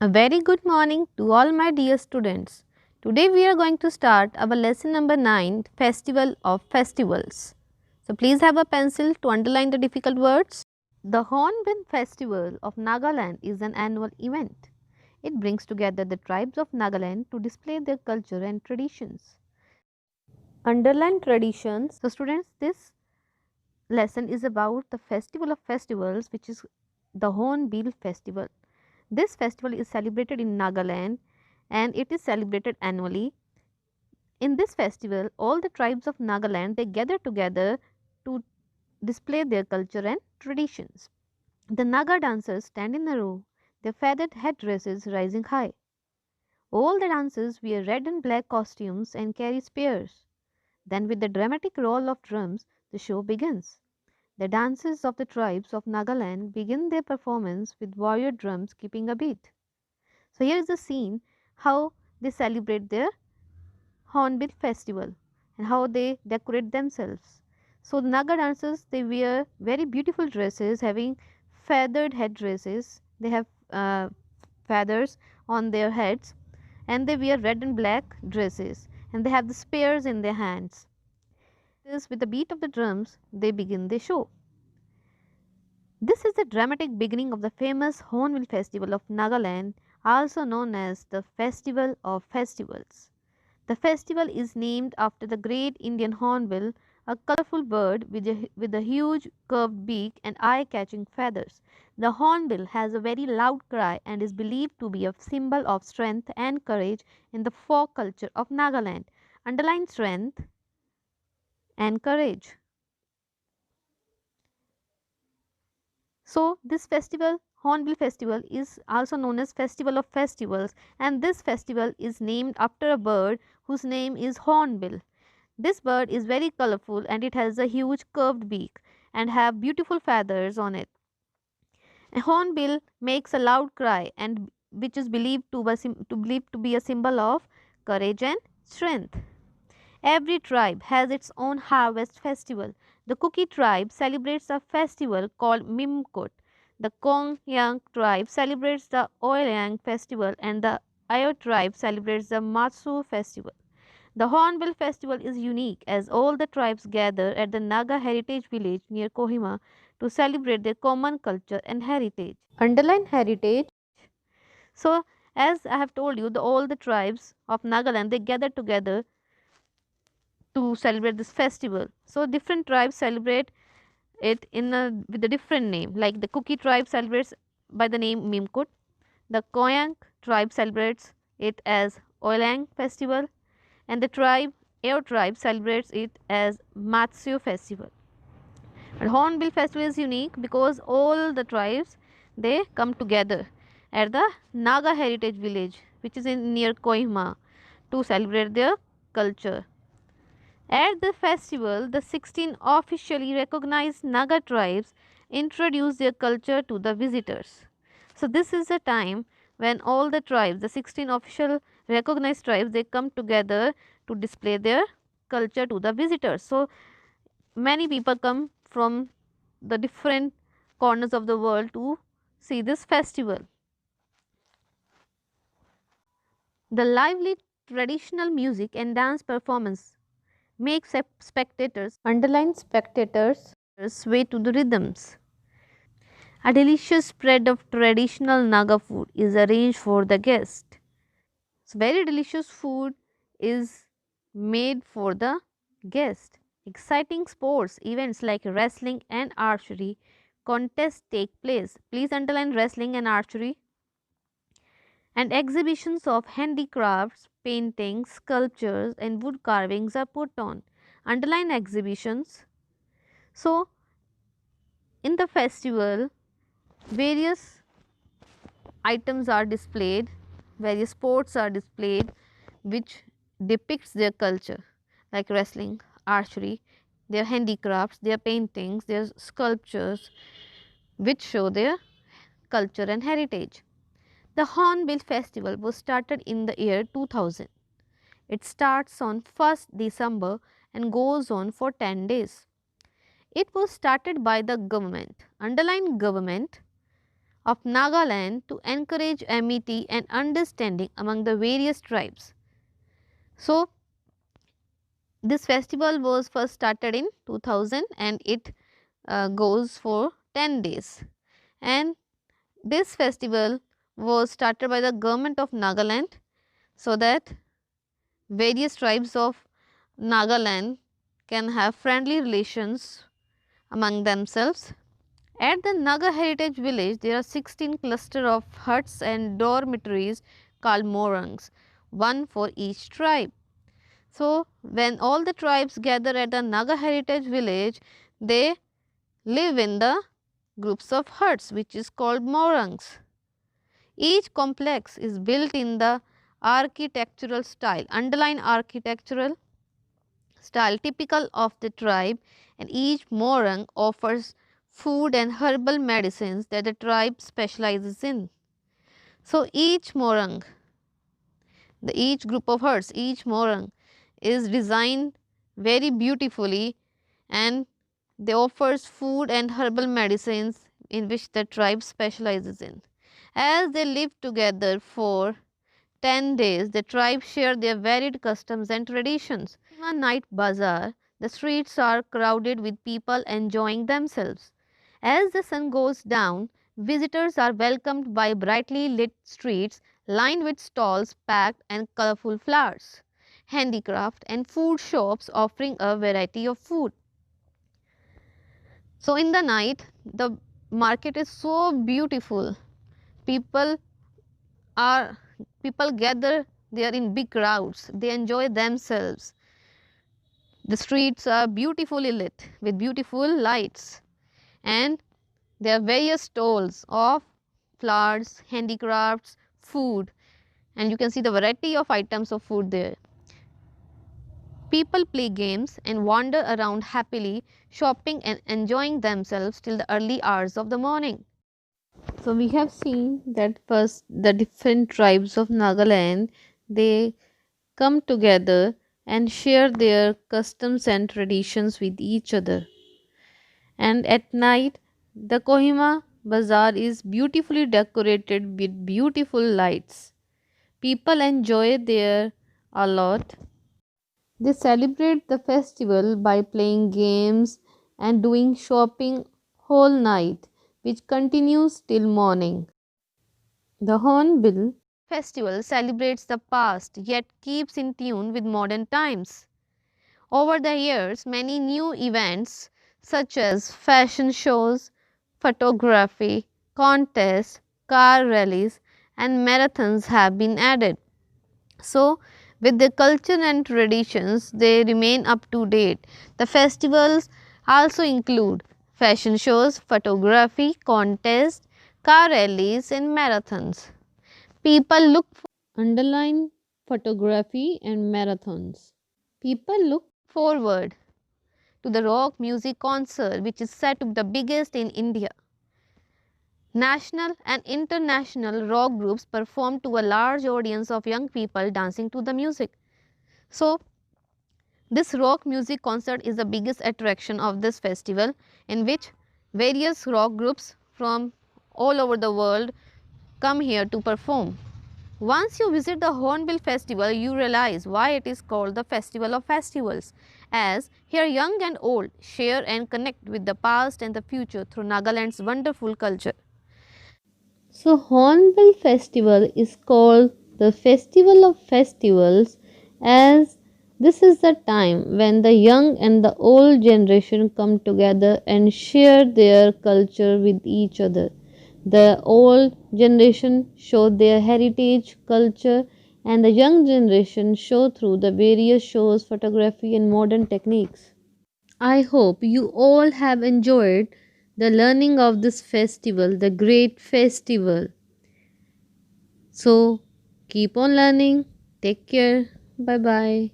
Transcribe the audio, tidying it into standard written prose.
A very good morning to all my dear students. Today we are going to start our lesson number 9, Festival of Festivals. So please have a pencil to underline the difficult words. The Hornbill Festival of Nagaland is an annual event. It brings together the tribes of Nagaland to display their culture and traditions. Underline traditions. So students, this lesson is about the Festival of Festivals, which is the Hornbill Festival. This festival is celebrated in Nagaland and it is celebrated annually. In this festival, all the tribes of Nagaland they gather together to display their culture and traditions. The Naga dancers stand in a row, their feathered headdresses rising high. All the dancers wear red and black costumes and carry spears. Then, with the dramatic roll of drums, the show begins. The dancers of the tribes of Nagaland begin their performance with warrior drums keeping a beat. So here is the scene how they celebrate their Hornbill festival and how they decorate themselves. So the Naga dancers they wear very beautiful dresses having feathered headdresses. They have feathers on their heads and they wear red and black dresses and they have the spears in their hands. This with the beat of the drums they begin the show. This is the dramatic beginning of the famous Hornbill Festival of Nagaland, also known as the Festival of Festivals. The festival is named after the great Indian hornbill, a colorful bird with a huge curved beak and eye catching feathers. The hornbill has a very loud cry and is believed to be a symbol of strength and courage in the folk culture of Nagaland. Underline strength and courage. So, this festival, Hornbill Festival, is also known as Festival of Festivals, and this festival is named after a bird whose name is Hornbill. This bird is very colorful and it has a huge curved beak and have beautiful feathers on it. A hornbill makes a loud cry and which is believed to be a symbol of courage and strength. Every tribe has its own harvest festival. The Kuki tribe celebrates a festival called Mimkut. The Kongyang tribe celebrates the Oilang festival and the Ayo tribe celebrates the Matsu festival. The Hornbill festival is unique as all the tribes gather at the Naga Heritage Village near Kohima to celebrate their common culture and heritage. Underline heritage. So, as I have told you, all the tribes of Nagaland they gather together to celebrate this festival. So, different tribes celebrate it with a different name. Like the Kuki tribe celebrates by the name Mimkut. The Koyang tribe celebrates it as Oilang festival and the Air tribe celebrates it as Matsu festival. And Hornbill festival is unique because all the tribes they come together at the Naga Heritage Village, which is in near Kohima, to celebrate their culture. At the festival, the 16 officially recognized Naga tribes introduce their culture to the visitors. So this is a time when all the tribes, the 16 official recognized tribes, they come together to display their culture to the visitors. So many people come from the different corners of the world to see this festival. The lively traditional music and dance performance make spectators, underline spectators, sway to the rhythms. A delicious spread of traditional Naga food is arranged for the guest. So, very delicious food is made for the guest. Exciting sports events like wrestling and archery contests take place. Please underline wrestling and archery. And exhibitions of handicrafts, paintings, sculptures, and wood carvings are put on. Underline exhibitions. So, in the festival, various items are displayed, various sports are displayed which depicts their culture like wrestling, archery, their handicrafts, their paintings, their sculptures which show their culture and heritage. The Hornbill Festival was started in the year 2000. It starts on 1st December and goes on for 10 days. It was started by the government, underline government, of Nagaland to encourage amity and understanding among the various tribes. So, this festival was first started in 2000 and it goes for 10 days. And this festival was started by the government of Nagaland so that various tribes of Nagaland can have friendly relations among themselves. At the Naga Heritage Village, there are 16 cluster of huts and dormitories called morangs, one for each tribe. So, when all the tribes gather at the Naga Heritage Village, they live in the groups of huts which is called morangs. Each complex is built in the architectural style, underline architectural style typical of the tribe, and each morang offers food and herbal medicines that the tribe specializes in. So, each morang, each group of huts, each morang is designed very beautifully and they offers food and herbal medicines in which the tribe specializes in. As they live together for 10 days, the tribe share their varied customs and traditions. On night bazaar, the streets are crowded with people enjoying themselves. As the sun goes down, visitors are welcomed by brightly lit streets lined with stalls packed and colorful flowers, handicraft and food shops offering a variety of food. So, in the night, the market is so beautiful. People are people gather there in big crowds. They enjoy themselves. The streets are beautifully lit with beautiful lights, and there are various stalls of flowers, handicrafts, food, and you can see the variety of items of food there. People play games and wander around happily, shopping and enjoying themselves till the early hours of the morning. So we have seen that first the different tribes of Nagaland, they come together and share their customs and traditions with each other. And at night, the Kohima Bazaar is beautifully decorated with beautiful lights. People enjoy there a lot. They celebrate the festival by playing games and doing shopping whole night, which continues till morning. The Hornbill Festival celebrates the past yet keeps in tune with modern times. Over the years, many new events such as fashion shows, photography, contests, car rallies, and marathons have been added. So, with the culture and traditions, they remain up to date. The festivals also include fashion shows, photography, contests, car rallies, and marathons. People look for underline photography and marathons. People look forward to the rock music concert which is said to be the biggest in India. National and international rock groups perform to a large audience of young people dancing to the music. So, this rock music concert is the biggest attraction of this festival in which various rock groups from all over the world come here to perform. Once you visit the Hornbill Festival, you realize why it is called the Festival of Festivals, as here young and old share and connect with the past and the future through Nagaland's wonderful culture. So, Hornbill Festival is called the Festival of Festivals as this is the time when the young and the old generation come together and share their culture with each other. The old generation show their heritage, culture, and the young generation show through the various shows, photography, and modern techniques. I hope you all have enjoyed the learning of this festival, the great festival. So, keep on learning. Take care. Bye bye.